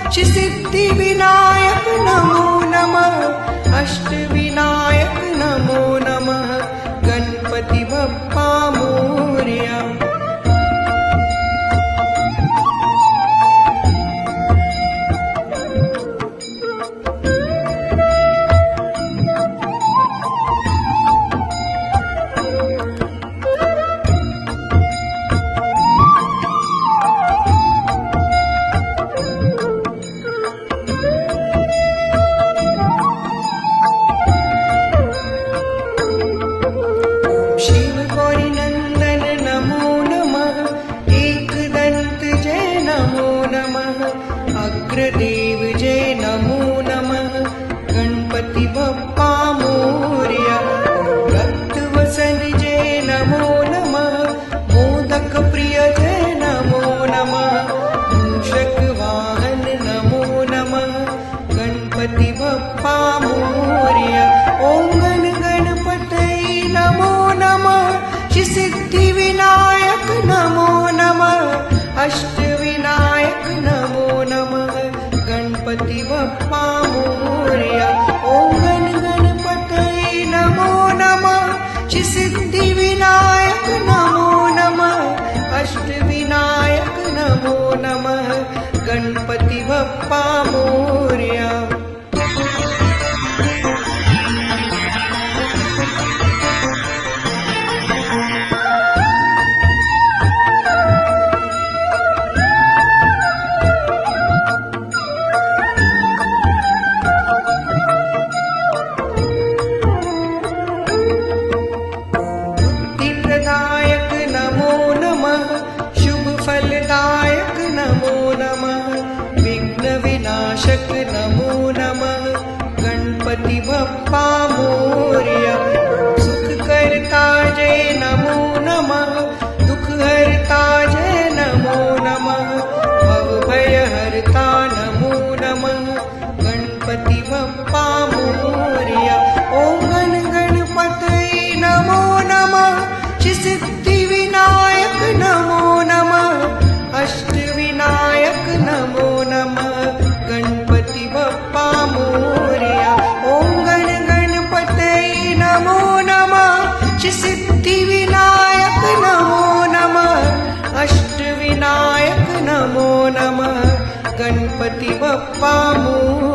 सिद्धिविनायक नमो नमः अष्टविनायक नमो नमः गणपति बप्पा मोरया। अग्रदेव जय नमो नमः गणपति बप्पा मोरया। भक्तवसन जय नमो नमः मोदक प्रिय जय नमो नमः मूषक वाहन नमो नमः गणपति बप्पा मोरया। ओम गण गणपतये नमो नमः सिद्धिविनायक नमो नमः अष्टविनायक नमो नमः गणपति बप्पा मोरया। ओम गण गणपतये नमो नमः सिद्धिविनायक नमो नमः अष्टविनायक नमो नमः गणपति बप्पा मोरया। प्रदायक नमो नमः शुभ फलदायक नमो नमः विघ्न विनाशक नमो नमः गणपति बप्पा मोरया। सुख करता जय नमो नमः दुख हरता जय नमो नमः भव भय हरता नमो नमः गणपति बप्पा मोरया। ओम गण गणपतये नमो नमः सिद्धिविनायक नमो नमः अष्टविनायक नमो नमः गणपति बप्पा मोरया। ओम गण गणपतये नमो नमः सिद्धिविनायक नमो नमः अष्टविनायक नमो नमः गणपति बप्पा मोरया।